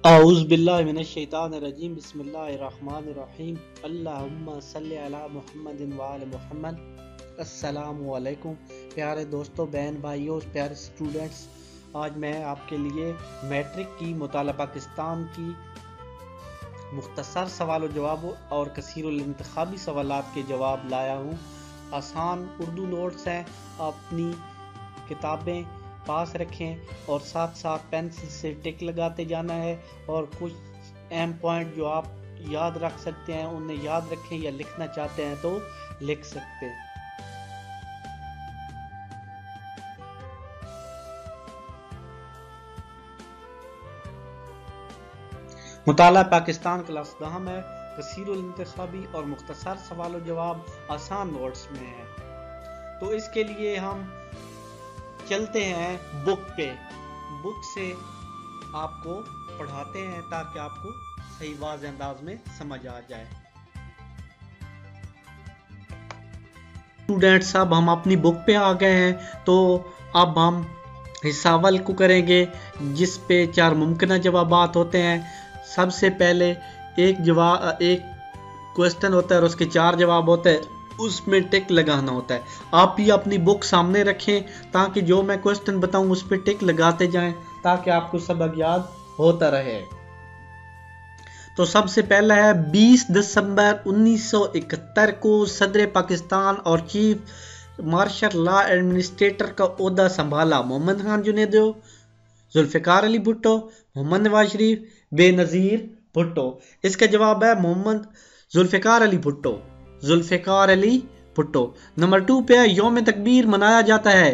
اعوذ باللہ من الشیطان الرجیم بسم اللہ الرحمن الرحیم اللہم صلی علی محمد وآل محمد۔ السلام علیکم پیارے دوستوں، بہن بھائیوں، پیارے سٹوڈنٹس، آج میں آپ کے لیے میٹرک کی مطالعہ پاکستان کی مختصر سوال و جواب اور کثیر الانتخابی سوالات کے جواب لایا ہوں۔ آسان اردو نوٹس ہیں، اپنی کتابیں پاس رکھیں اور ساتھ ساتھ پینسل سے ٹک لگاتے جانا ہے، اور کچھ اہم پوائنٹ جو آپ یاد رکھ سکتے ہیں انہیں یاد رکھیں، یا لکھنا چاہتے ہیں تو لکھ سکتے ہیں۔ مطالعہ پاکستان کلاس 10 میں کثیر الانتخابی اور مختصر سوال و جواب آسان نوٹس میں ہے۔ تو اس کے لیے ہم چلتے ہیں بک پہ، بک سے آپ کو پڑھاتے ہیں تاکہ آپ کو صحیح واضح انداز میں سمجھ آ جائے۔ اسٹوڈنٹس، اب ہم اپنی بک پہ آ گئے ہیں، تو اب ہم حصہ اول کو کریں گے، جس پہ 4 ممکنہ جوابات ہوتے ہیں۔ سب سے پہلے ایک کوسچن ہوتا ہے اور اس کے 4 جواب ہوتے ہیں، اس میں ٹک لگانا ہوتا ہے۔ آپ بھی اپنی بک سامنے رکھیں تاکہ جو میں کوسچن بتاؤں اس پہ ٹک لگاتے جائیں تاکہ آپ کو سبق یاد ہوتا رہے۔ تو سب سے پہلا ہے 20 دسمبر 1971 کو صدر پاکستان اور چیف مارشل لا ایڈمنسٹریٹر کا عہدہ سنبھالا۔ محمد خان جنیدو، ذوالفقار علی بھٹو، محمد نواز شریف، بے نظیر بھٹو۔ اس کا جواب ہے محمد ذوالفقار علی بھٹو، ذوالفقار علی بھٹو۔ نمبر 2 پہ یوم تکبیر منایا جاتا ہے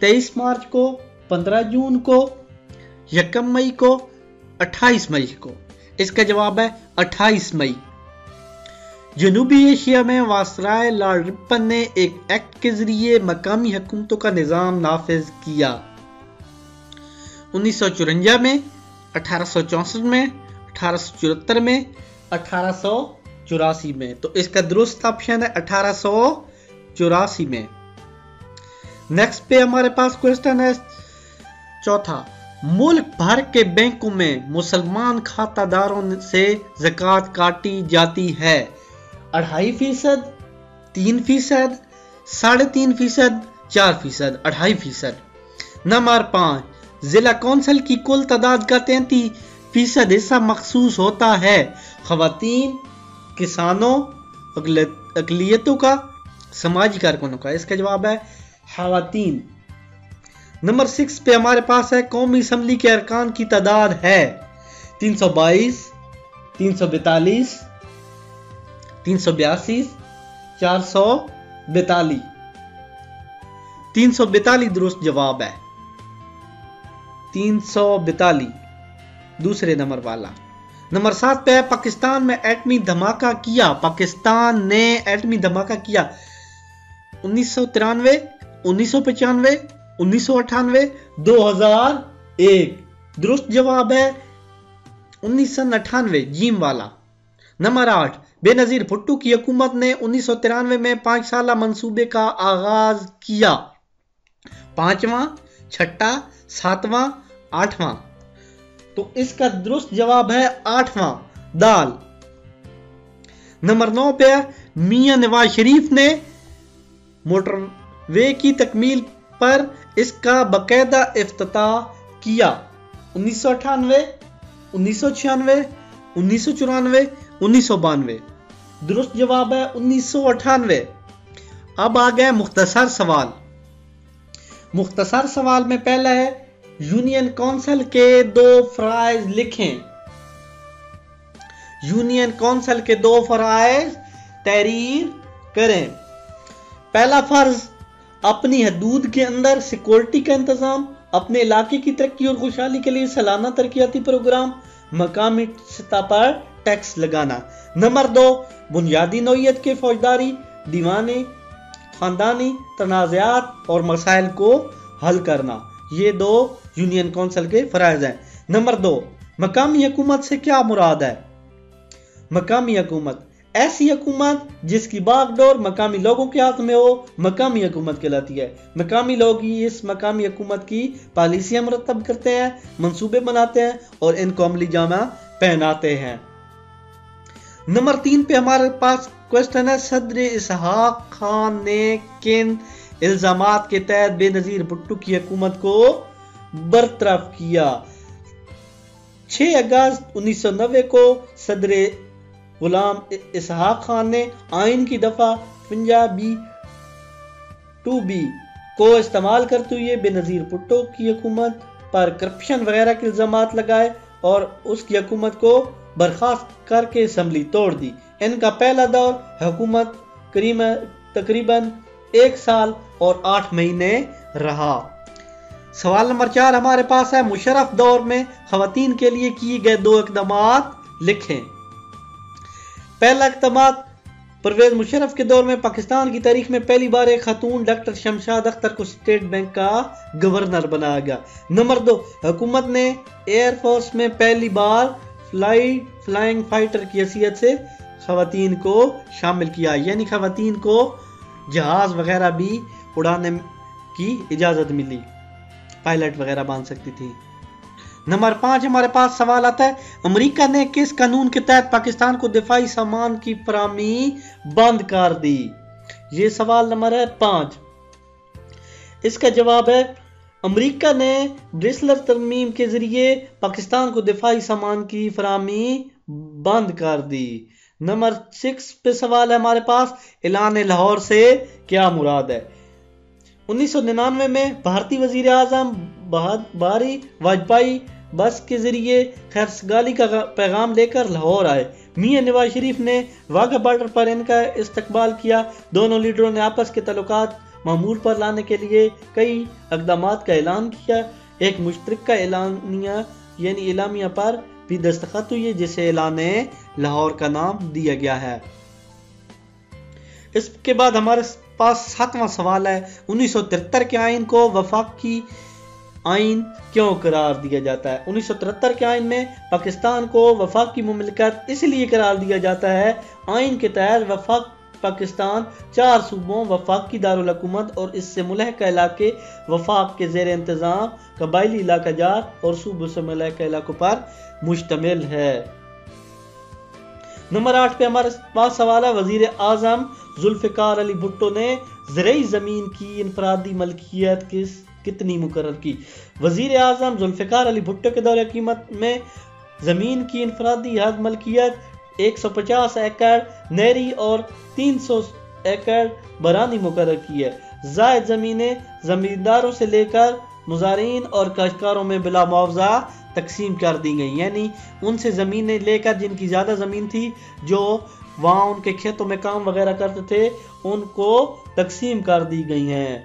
23 مارچ کو، 15 جون کو، 1 مئی کو، 28 مئی کو۔ اس کا جواب ہے 28 مئی۔ جنوبی ایشیا میں وائسرائے لارڈ رپن نے ایک ایکٹ کے ذریعے مقامی حکومتوں کا نظام نافذ کیا۔ 1954 میں، 1864 میں، 1874 میں، 1884 میں۔ تو اس کا درست آپشن ہے 1884 میں۔ نیکسٹ پہ ہمارے پاس کوسچن ہے 4، ملک بھر کے بینکوں میں مسلمان کھاتہ داروں سے زکوٰۃ کاٹی جاتی ہے 2.5%، 3%، 3.5%، 4%، 2.5%۔ نمبر 5، ضلع کونسل کی کل تعداد کا 33% حصہ مخصوص ہوتا ہے خواتین، کسانوں، اقلیتوں کا، سماجی کارکنوں کا۔ اس کا جواب ہے خواتین۔ نمبر 6 پہ ہمارے پاس ہے قومی اسمبلی کے ارکان کی تعداد ہے 322، 342، 382، 442۔ 342 درست جواب ہے، 342 دوسرے نمبر والا۔ نمبر 7 پہ پاکستان میں ایٹمی دھماکہ کیا، پاکستان نے ایٹمی دھماکہ کیا 1993، 1995، 1998، 2001۔ درست جواب ہے 1998 جیم والا۔ نمبر 8، بے نظیر بھٹو کی حکومت نے 1993 میں 5 سالہ منصوبے کا آغاز کیا، 5واں، 6واں، 7واں، 8واں۔ تو اس کا درست جواب ہے 8واں، دال۔ نمبر 9 پہ میاں نواز شریف نے موٹر وے کی تکمیل پر اس کا باقاعدہ افتتاح کیا 1998، 1996، 1994، 1992۔ درست جواب ہے 1998۔ اب آ گئے مختصر سوال۔ مختصر سوال میں پہلا ہے یونین کونسل کے 2 فرائض لکھیں۔ یونین کونسل کے 2 فرائض تحریر کریں۔ پہلا فرض، اپنی حدود کے اندر سیکورٹی کا انتظام، اپنے علاقے کی ترقی اور خوشحالی کے لیے سالانہ ترقیاتی پروگرام، مقامی سطح پر ٹیکس لگانا۔ نمبر 2، بنیادی نوعیت کے فوجداری، دیوانی، خاندانی تنازعات اور مسائل کو حل کرنا۔ یہ 2 یونین کونسل کے فرائض ہیں۔ نمبر 2، مقامی حکومت سے کیا مراد ہے؟ مقامی حکومت ایسی حکومت جس کی باغڈور مقامی لوگوں کے ہاتھ میں ہو مقامی حکومت کہلاتی ہے۔ مقامی لوگ ہی اس مقامی حکومت کی پالیسیاں مرتب کرتے ہیں، منصوبے بناتے ہیں اور ان کو عملی جامہ پہناتے ہیں۔ نمبر 3 پہ ہمارے پاس کوشچن ہے، صدر اسحاق خان نے کن الزامات کے تحت بے نظیر بھٹو کی حکومت کو برطرف کیا؟ 6 اگست 1990 کو صدر غلام اسحاق خان نے آئین کی دفعہ 50B کو استعمال کرتے ہوئے بے نظیر بھٹو کی حکومت پر کرپشن وغیرہ کے الزامات لگائے اور اس کی حکومت کو برخاست کر کے اسمبلی توڑ دی۔ ان کا پہلا دور حکومت تقریباً 1 سال اور 8 مہینے رہا۔ سوال نمبر 4 ہمارے پاس ہے، مشرف دور میں خواتین کے لیے کیے گئے 2 اقدامات لکھیں۔ پہلا اقدامات، پرویز مشرف کے دور میں پاکستان کی تاریخ میں پہلی بار ایک خاتون ڈاکٹر شمشاد اختر کو اسٹیٹ بینک کا گورنر بنایا گیا۔ نمبر 2، حکومت نے ایئر فورس میں پہلی بار فلائنگ فائٹر کی حیثیت سے خواتین کو شامل کیا، یعنی خواتین کو جہاز وغیرہ بھی اڑانے کی اجازت ملی، پائلٹ وغیرہ بن سکتی تھی۔ نمبر 5 ہمارے پاس سوال آتا ہے، امریکہ نے کس قانون کے تحت پاکستان کو دفاعی سامان کی فراہمی بند کر دی؟ یہ سوال نمبر ہے 5۔ اس کا جواب ہے، امریکہ نے برسلر ترمیم کے ذریعے پاکستان کو دفاعی سامان کی فراہمی بند کر دی۔ نمبر 6 پہ سوال ہے ہمارے پاس، اعلان لاہور سے کیا مراد ہے؟ 1999 میں بھارتی وزیر اعظم بہاری واجپئی بس کے ذریعے خیرسگالی کا پیغام لے کر لاہور آئے۔ میاں نواز شریف نے واگا بارڈر پر ان کا استقبال کیا۔ دونوں لیڈروں نے آپس کے تعلقات معمول پر لانے کے لیے کئی اقدامات کا اعلان کیا۔ ایک مشترکہ اعلانیہ یعنی اعلامیہ پر بھی دستخط ہوئی جسے اعلان لاہور کا نام دیا گیا ہے۔ اس کے بعد ہمارے پاس 7واں سوال ہے، 1973 کے آئین کو وفاقی آئین کیوں قرار دیا جاتا ہے؟ 1973 کے آئین میں پاکستان کو وفاقی مملکت اس لیے قرار دیا جاتا ہے، آئین کے تحت وفاق پاکستان 4 صوبوں، وفاقی دارالحکومت اور اس سے ملحقہ علاقے، وفاق کے زیر انتظام قبائلی علاقہ جات اور صوبوں سے ملحقہ علاقوں پر مشتمل ہے۔ نمبر 8 پہ ہمارے پاس سوال ہے، وزیر اعظم ذوالفقار علی بھٹو نے زرعی زمین کی انفرادی ملکیت کتنی مقرر کی؟ وزیر اعظم ذوالفقار علی بھٹو کے دور حکومت میں زمین کی انفرادی حد ملکیت 150 ایکڑ نہری اور 300 ایکڑ برانی مقرر کی ہے۔ زائد زمینیں زمینداروں سے لے کر مزارعین اور کاشتکاروں میں بلا معاوضہ تقسیم کر دی گئی، یعنی ان سے زمینیں لے کر جن کی زیادہ زمین تھی، جو وہاں ان کے کھیتوں میں کام وغیرہ کرتے تھے، ان کو تقسیم کر دی گئی ہیں۔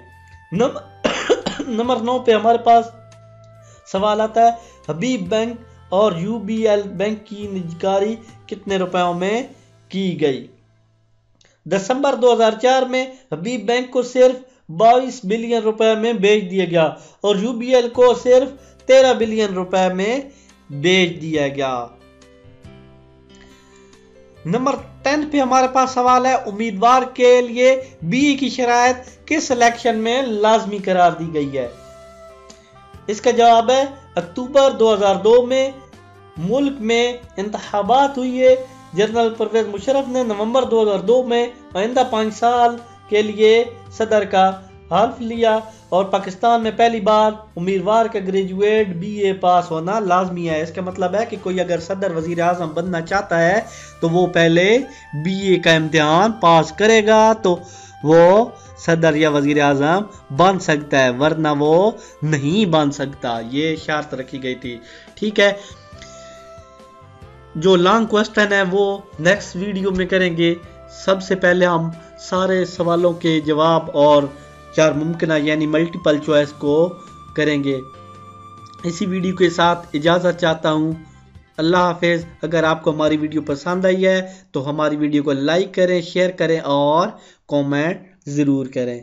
نمبر 9 پہ ہمارے پاس سوال آتا ہے، حبیب بینک اور UBL بینک کی نجکاری کتنے روپیوں میں کی گئی؟ دسمبر 2004 میں حبیب بینک کو صرف 22 بلین روپے میں بیچ دیا گیا اور UBL کو صرف 13 بلین روپے میں بیچ دیا گیا۔ نمبر 10 پہ ہمارے پاس سوال ہے، امیدوار کے لیے BE کی شرائط کس الیکشن میں لازمی قرار دی گئی ہے؟ اس کا جواب ہے، اکتوبر 2002 میں ملک میں انتخابات ہوئی ہے۔ جنرل پرویز مشرف نے نومبر 2002 میں آئندہ 5 سال کے لیے صدر کا حلف لیا اور پاکستان میں پہلی بار امیدوار کا گریجویٹ BA پاس ہونا لازمی ہے۔ اس کا مطلب ہے کہ کوئی اگر صدر وزیر اعظم بننا چاہتا ہے تو وہ پہلے BA کا امتحان پاس کرے گا تو وہ صدر یا وزیر اعظم بن سکتا ہے، ورنہ وہ نہیں بن سکتا۔ یہ شرط رکھی گئی تھی، ٹھیک ہے۔ جو لانگ کوسٹن ہے وہ نیکسٹ ویڈیو میں کریں گے۔ سب سے پہلے ہم سارے سوالوں کے جواب اور 4 ممکنہ یعنی ملٹیپل چوائس کو کریں گے۔ اسی ویڈیو کے ساتھ اجازت چاہتا ہوں، اللہ حافظ۔ اگر آپ کو ہماری ویڈیو پسند آئی ہے تو ہماری ویڈیو کو لائک کریں، شیئر کریں اور کومنٹ ضرور کریں۔